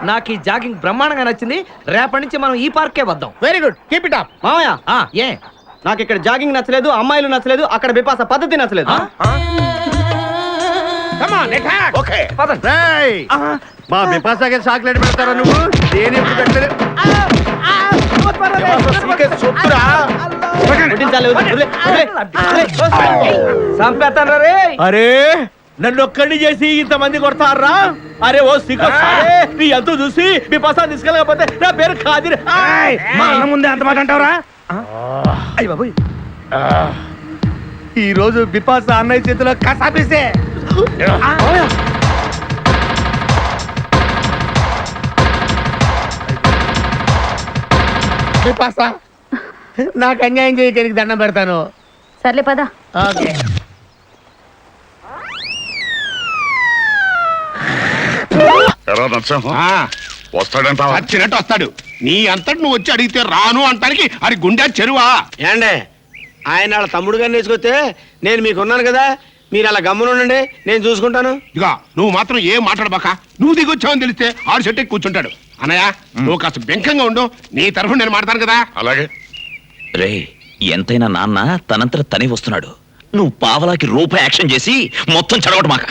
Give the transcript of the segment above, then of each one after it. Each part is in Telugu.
నాకు ఈ జాగింగ్ బ్రహ్మాండంగా నచ్చింది. రేపటి నుంచి మనం ఈ పార్కే వద్దాం. Very good, keep it up. మామయ్య ఏ నాకు ఇక్కడ జాగింగ్ నచ్చలేదు, అమ్మాయిలు నచ్చలేదు, అక్కడ బిపాస పద్ధతి నచ్చలేదు. Come on attack. ఓకే పదండి. రేయ్, మా బిపాసాకి చాక్లెట్ పెడతారా నువ్వు? నేను ఎప్పుడు పెట్టలేదు. చంపేస్తాను రే. అరే నన్ను ఒక్కడిని చేసి ఇంతమంది కొడతారా? అరే ఓ సిగ్గు నీ ఎంత చూసి బిపాసా తీసుకెళ్ళకపోతే నా పేరు ఖాదిర్. మా అన్న ముందే అంత మాట అంటావురా? అయ్య బాబోయ్, ఈ రోజు బిపాసా అన్నయ్య చేతిలో కసాపిస్తే. బిపాసా నాకు అన్యాయం చేయడానికి దండం పెడతాను. సర్లే పద. ఓకే. వస్తాడంట వచ్చినట్టు వస్తాడు. నీ అంతటి నువ్వు వచ్చి అడిగితే రాను అంటానికి అది గుండె చెరువా? ఏండే ఆయన వాళ్ళ తమ్ముడు గారిని వేసుకొస్తే నేను మీకున్నాను కదా, మీరు అలా గమ్మునుండండి, నేను చూసుకుంటాను. ఇదిగా నువ్వు మాత్రం ఏం మాట్లాడబాక. నువ్వు దిగొచ్చావని తెలిస్తే ఆడు చెట్టు కూర్చుంటాడు. అన్నయ్య నువ్వు కాస్త బెంకంగా ఉండు, నీ తరఫున నేను మాట్లాడతాను కదా. అలాగే రే, ఎంతైనా నాన్న తనంతట తనే వస్తున్నాడు. నువ్వు పావలాకి రూపాయి యాక్షన్ చేసి మొత్తం చెడగొట్టు మాక.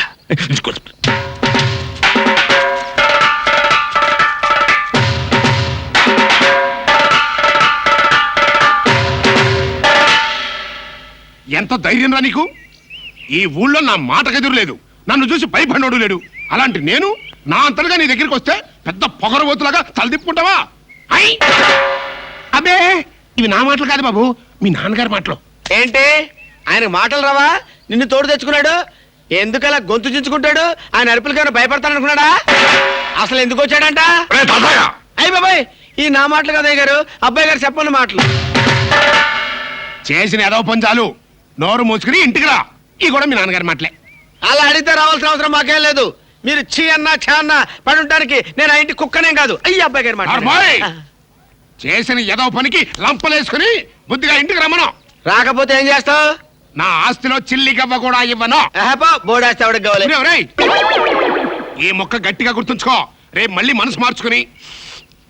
ఎంత ధైర్యం రా నీకు? ఈ ఊళ్ళో నా మాటకెదురు లేదు, నన్ను చూసి భయపడినోడు లేడు. అలాంటి నేను నా అంతలుగా నీ దగ్గరికి వస్తే పెద్ద పొగరబోతులాగా తలదిప్పుకుంటావా? అబ్బే, ఇవి నా మాటలు కాదు బాబు, మీ నాన్నగారి మాటలు. ఏంటి ఆయన మాటలు రావా? నిన్ను తోడు తెచ్చుకున్నాడు, ఎందుకలా గొంతు చించుకుంటాడు? ఆయన అరుపులకైనా భయపడతాననుకున్నాడా? అసలు ఎందుకు వచ్చాడంట? అయ్యి బాబాయ్, ఈ నా మాటలు కదా గారు, అబ్బాయి గారు చెప్పండి మాటలు. చేసిన ఏదో పని చాలు, నోరు మూసుకుని ఇంటికి రా. ఈ కూడా మీ నాన్నగారి మాటలే. అలా అడిగితే రావాల్సిన అవసరం మాకేం లేదు. మీరు చీ అన్నా ఛా అన్నా పడుంటానికి నేను ఆ ఇంటి కుక్కనేం కాదు. అయ్యి అబ్బాయి గారి మాట. అర్మాయ్! చేసిన ఏదో పనికి లంపలేసుకుని బుద్ధిగా ఇంటికి రమ్మను. రాకపోతే ఏం చేస్తావు? నా ఆస్తిలో చిల్లి గవ్వ కూడా ఇవ్వను. బోడేస్తే ఎవడికి కావాలి? ఒరేయ్, ఈ మొక్క గట్టిగా గుర్తుంచుకో. రేపు మళ్ళీ మనసు మార్చుకుని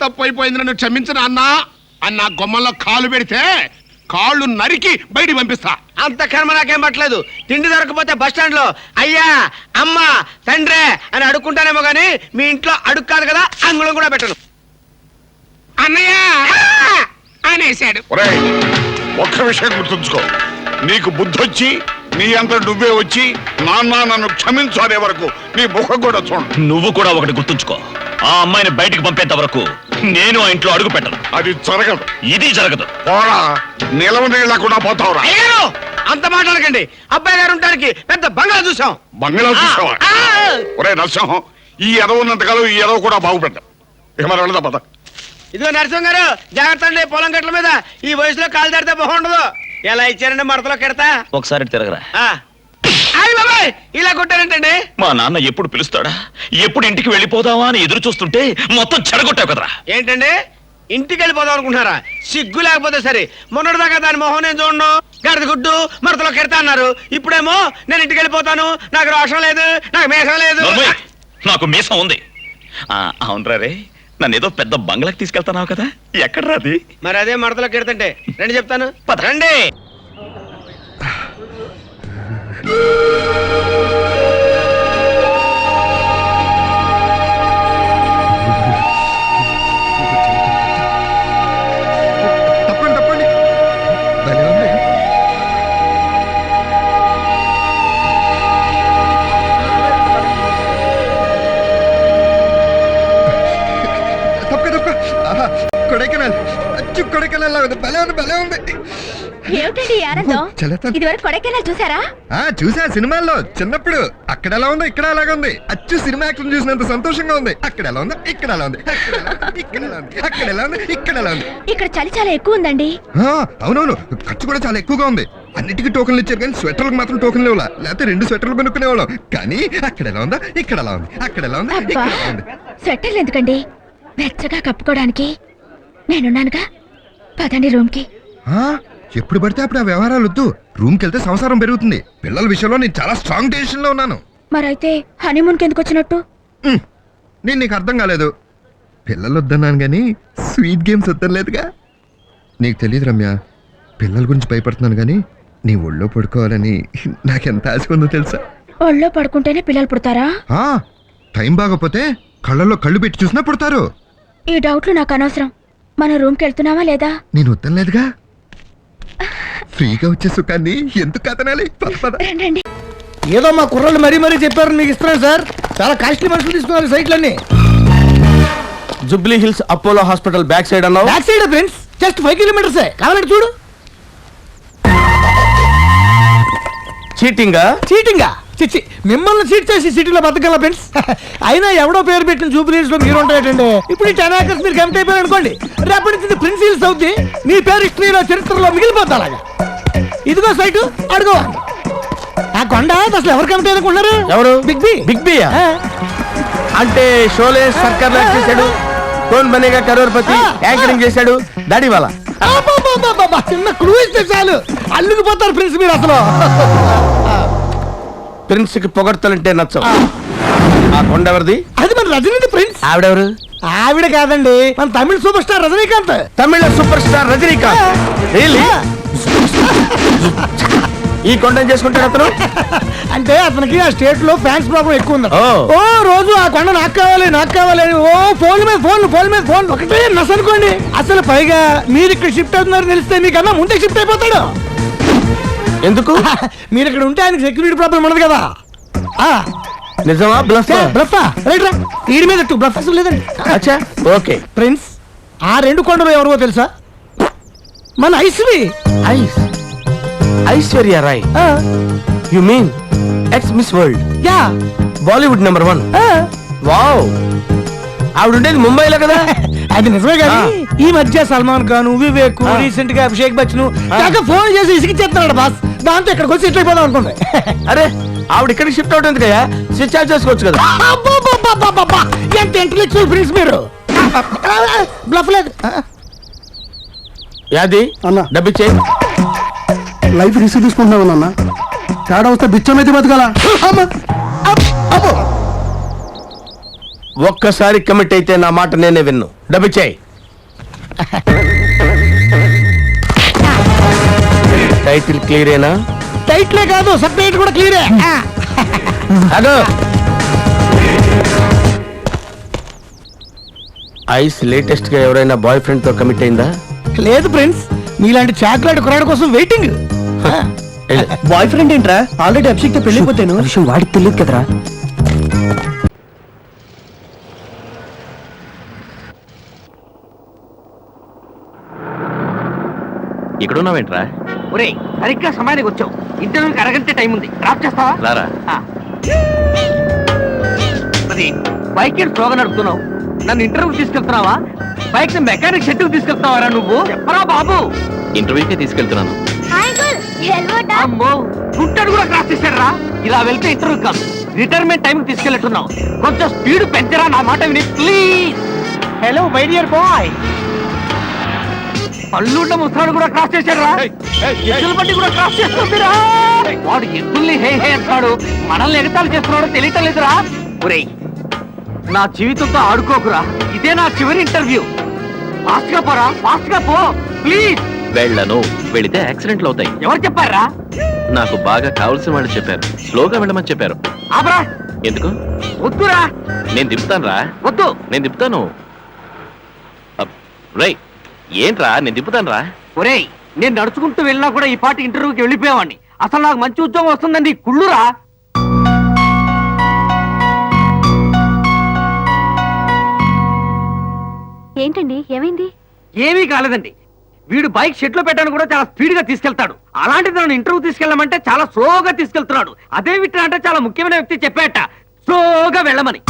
తప్పు అయిపోయింది నన్ను క్షమించిన అన్నా అన్న గొమ్మల్లో కాలు పెడితే కాళ్ళు నరికి బయటికి పంపిస్తా. అంత కర్మ నాకేం పట్టలేదు. తిండి దొరకపోతే బస్ స్టాండ్ లో అయ్యా అమ్మ తండ్రే అని అడుక్కుంటానేమో గానీ మీ ఇంట్లో అడుగు కాదు కదా, అంగుళం కూడా పెట్టను. అన్నయ్య అనేశాడు. ఒరేయ్, ఒక్క విషయం గుర్తుంచుకో, నీకు బుద్ధొచ్చి నీ అంత నువ్వే వచ్చి నాన్న నన్ను క్షమించు అనే వరకు నీ ముఖం కూడా చూడు. నువ్వు కూడా ఒకటి గుర్తుంచుకో, ఆ అమ్మాయిని బయటికి పంపేంత వరకు నేను ఆ ఇంట్లో అడుగు పెట్టను. అది జరగదు. ఇది జరగదు. పోరా, నిలవ నీళ్ళకుండా పోతావురా. అయ్యారు అంత మాట్లాడకండి. అబ్బాయి గారు ఉండడానికి పెద్ద బంగ్లా చూసాం. బంగ్లా చూసావా? ఒరే నరసింహం, ఈ ఎదవ ఉన్నంతకాలం ఈ ఎదవ కూడా బాగుపడ్డా. ఇక మరి వెళదా పద. ఇదిగో నరసింహ గారు, జాగ్రత్త అండి, పొలం గట్ల మీద ఈ వయసులో కాలు దాడితే బాగుండదు. ఎలా ఇచ్చారండి మడతలో కెడతా? ఒకసారి తిరగరా. అయ్య బాబాయ్, ఇలా కొట్టారంటండి. మా నాన్న ఎప్పుడు పిలుస్తాడా, ఎప్పుడు ఇంటికి వెళ్ళిపోదావా అని ఎదురు చూస్తుంటే మొత్తం చెడగొట్టావు కదరా. ఏంటండి, ఇంటికి వెళ్ళిపోదాం అనుకుంటున్నారా? సిగ్గు లేకపోతే సరే. మొన్నటిదాకా దాని మొహం నేను చూడను, గడద గుడ్డు మడతలో కెడతా అన్నారు. ఇప్పుడేమో నేను ఇంటికి వెళ్ళిపోతాను, నాకు రోషం లేదు, నాకు మేషం లేదు. నాకు మీసం ఉంది. అవునరా రే, నన్ను ఏదో పెద్ద బంగ్లాకి తీసుకెళ్తున్నావు కదా, ఎక్కడ రాది? మరి అదే మడతలో కెడతంటే రండి చెప్తాను. రండి. తప్పండి తప్పండి. భలే ఉంది. తప్పక తప్పక. కొడైకెనాల్, అచ్చు కొడైకెనాల్ లాగా ఉంది. భలే ఉంది, భలే ఉంది. ఏమిటండి ఆనందం? ఇదివరకు కొడైకెనాల్ చూసారా? చూసా సినిమాల్లో చిన్నప్పుడు. అక్కడ ఎలా ఉందో ఇక్కడ అలాగే ఉంది. అచ్చు సినిమా యాక్షన్ చూసినంత సంతోషంగా ఉంది. అక్కడ ఎలా ఉంది, ఇక్కడ ఎలా ఉంది, ఇక్కడ ఎలా ఉంది, అక్కడ ఎలా ఉంది, ఇక్కడ ఎలా ఉంది. ఇక్కడ చలి చాలా ఎక్కువ ఉందండి. అవునవును, ఖర్చు కూడా చాలా ఎక్కువగా ఉంది. అన్నిటికీ టోకన్లు ఇచ్చారు కానీ స్వెటర్లకు మాత్రం టోకన్లు ఇవ్వాల. లేకపోతే 2 స్వెటర్లు కొనుక్కునేవాళ్ళం. కానీ అక్కడ ఎలా ఉందా, ఇక్కడ ఎలా ఉంది, అక్కడ ఎలా ఉంది, ఇక్కడ ఎలా ఉంది. స్వెటర్లు ఎందుకండి, వెచ్చగా కప్పుకోవడానికి నేనున్నానుగా. పదండి రూమ్ కి. ఎప్పుడు పడితే అప్పుడు ఆ వ్యవహారాలు వద్దు. రూమ్కి వెళ్తే సంసారం పెరుగుతుంది. పిల్లల విషయంలో నేను చాలా స్ట్రాంగ్ డెసిషన్ లో ఉన్నాను. మరైతే హనీమూన్ కి ఎందుకు వచ్చినట్టు? నేను నీకు అర్థం కాలేదు. పిల్లలు వద్దన్నాను కానీ స్వీట్ గేమ్స్ వద్దలేదుగా. నీకు తెలియదు రమ్య, పిల్లల గురించి భయపడుతున్నాను కానీ నీ ఒళ్ళో పడుకోవాలని నాకెంత ఆశ ఉందో తెలుసా? ఒళ్ళో పడుకుంటేనే పిల్లలు పుడతారా? ఆ, టైం బాగపోతే కళ్ళల్లో కళ్ళు పెట్టి చూసినా పుడతారు. ఈ డౌట్లు నాకు అనవసరం. మన రూమ్కి వెళ్తున్నావా లేదా? నేను వద్దలేదుగా. ఫ్రీగా వచ్చే సుఖాన్ని ఎందుకు కదనాలి? పద పద. రండి. ఏదో మా కుర్రాళ్ళు మరీ మరీ చెప్పారు మీకు ఇస్తున్నాను సార్. చాలా కాస్ట్లీ మనుషులు తీసుకున్నారు సైట్లన్నీ. Jubilee Hills Apollo hospital back side అన్నావు. బ్యాక్ సైడ్ ఫ్రెండ్స్, జస్ట్ 5 కిలోమీటర్సే. కావాలంటే చూడు. చీటింగా? చీటింగా? చిచ్చి, మిమ్మల్ని చీట్ చేసి సిటీలో బతకాల ఫ్రెండ్స్. అయినా ఎవడో పేరు పెట్టిన జూబ్లీస్ లో మీరు ఉంటాయంటే ఇప్పుడు ఈ 10 acres మీరు కమిట్ అయిపోయారు అనుకోండి, రేపటి నుంచి ప్రిన్స్ హిల్స్ అవుద్ది. మీ పేరు హిస్టరీలో చరిత్రలో మిగిలిపోద్ది. అలాగా ఇదిగో సైట్, అడుగు. ఆ కొండ అసలు ఎవరు కమిట్ అనుకున్నారు? ఎవరు? Big B. బిగ్ బి అంటే షోలే సర్కార్ లో చేశాడు, కోన్ బనేగా కరోర్పతి యాంకరింగ్ చేశాడు, దాడివాలా. చిన్న క్లూ ఇస్తే చాలు అల్లుకుపోతారు ప్రిన్స్ మీరు అసలు. ప్రిన్స్ కి పొగడ్తలంటే నచ్చవు. ఆ కొండ ఎవరిది? అది మన రజనీకాంత్ ప్రిన్స్. ఆవిడెవరు? ఆవిడ కాదండి, మన తమిళ సూపర్ స్టార్ రజనీకాంత్. తమిళ సూపర్ స్టార్ రజనీకాంత్. Really? ఈ కొండను చేసుకుంటాడు అతను. అంటే అతనికి ఆ స్టేట్ లో ఫ్యాన్స్ ప్రాబ్లం ఎక్కువ ఉంది. ఓ రోజు ఆ కొండ నాకు కావాలి నాకు కావాలి అని ఫోన్ మీద ఫోన్ ఒకటే నస అనుకోండి. అసలు పైగా మీరు ఇక్కడ షిఫ్ట్ అవుతున్నారు తెలిస్తే మీకన్నా ముందే షిఫ్ట్ అయిపోతాడు. ఎందుకు? మీరు ఇక్కడ ఉంటే ఆయనకి సెక్యూరిటీ ప్రాబ్లం ఉండదు కదా. నిజమా? బ్లఫ్? బ్లఫా? రైట్ రా, వీడి మీద బ్లఫ్ అసలు లేదండి. అచ్చా, ఓకే. ప్రిన్స్, ఆ 2 కొండలు ఎవరో తెలుసా? మన Aishwari. Aishwarya Rai. You mean ex Miss World? Yeah, Bollywood number 1. Wow, ఆవిడ ఉండేది ముంబైలో కదా. అది నిజమే కానీ ఈ మధ్య సల్మాన్ ఖాన్, వివేక్, రీసెంట్ గా అభిషేక్ బచ్చన్ కాక ఫోన్ చేసి ఇసిగిచ్చేస్తున్నాడు బాస్. దాంతో ఇక్కడికి వచ్చి సెటిల్ అయిపోదాం అనుకోండి. అరే, ఆవిడ ఇక్కడికి షిఫ్ట్ అవుతుంది కదా, స్విచ్ ఆఫ్ చేసుకోవచ్చు కదా. ఎంత ఇంటలెక్చువల్ ప్రిన్స్ మీరు. బ్లఫ్ లేదు. యాది అన్న. డబ్బిచ్చే. లైఫ్ రిస్క్ తీసుకుంటున్నావు నాన్న, తేడా వస్తే బిచ్చమైతే బతకాల. ఒక్కసారి కమిట్ అయితే నా మాట నేనే విన్ను. డబ్బిచ్చాయి. టైటిల్ క్లియరేనా? టైట్లే కాదు, సబ్జెక్ట్ కూడా క్లియరే. అదో ఐస్ లేటెస్ట్ గా ఎవరైనా బాయ్ ఫ్రెండ్ తో కమిట్ అయిందా? లేదు ప్రిన్స్, మీలాంటి చాక్లెట్ కురాడు కోసం వెయిటింగ్. బాయ్ ఫ్రెండ్ ఏంట్రా? ఆల్రెడీ అభిషేక్ తో పెళ్ళిపోతాను. విషయం వాడికి తెలియదు కదరా. ఇక్కడున్నావేంట్రా? ఒరే, సరిగ్గా సమయానికి వచ్చావు. ఇంటర్వ్యూకి అరగంటే టైం ఉంది, డ్రాప్ చేస్తావా? రారా. అది బైక్ స్లోగా నడుపుతున్నావు, నన్ను ఇంటర్వ్యూకి తీసుకెళ్తున్నావా? బైక్ మెకానిక్ షెడ్యూల్ తీసుకెళ్తున్నావా నువ్వు? చెప్పరా బాబు. ఇంటర్వ్యూకే తీసుకెళ్తున్నాను. అమ్మో, గుంటను కూడా క్రాస్ చేశారా? ఇలా వెళ్తే ఇంటర్వ్యూ కాదు, రిటైర్మెంట్ టైం తీసుకెళ్ళట్టున్నావు. కొంచెం స్పీడ్ పెంచరా, నా మాట విని please. Hello my dear boy. పళ్ళుండ ముసలాడు కూడా క్రాస్ చేశారా? ఎద్దుల బండి కూడా క్రాస్ చేస్తుందిరా. వాడు ఎద్దుల్ని హే హే అంటాడు, మనల్ని ఎగతాలు చేస్తున్నాడో తెలియటం లేదురా. ఒరేయ్, నా జీవితంతో ఆడుకోకురా, ఇదే నా చివరి ఇంటర్వ్యూ. ఫాస్ట్ గా పోరా, ఫాస్ట్ గా పో ప్లీజ్. వెళ్ళను. వెళితే యాక్సిడెంట్లు అవుతాయి. ఎవరు చెప్పారా? నాకు బాగా కావాల్సిన వాళ్ళు చెప్పారు. స్లోగా వెళ్ళమని చెప్పారు. ఆపరా. ఎందుకు? వద్దురా. నేను దింపుతాను రా. వద్దు. నేను దింపుతాను. రై, ఏంట్రా? నేను దింపుతాను రా. ఒరేయ్, నేను నడుచుకుంటూ వెళ్ళినా కూడా ఈ పాటి ఇంటర్వ్యూకి వెళ్ళిపోయేవాడిని. అసలు నాకు మంచి ఉద్యోగం వస్తుందండి, కుళ్ళురా. ఏంటండి, ఏమైంది? ఏమీ కాలేదండి. వీడు బైక్ షెడ్ లో పెట్టాను కూడా చాలా స్పీడ్ గా తీసుకెళ్తాడు. అలాంటిది నన్ను ఇంటర్వ్యూ తీసుకెళ్ళమంటే చాలా స్లోగా తీసుకెళ్తున్నాడు. అదే విట్ట అంటే చాలా ముఖ్యమైన వ్యక్తి చెప్పాట స్లోగా వెళ్ళమని.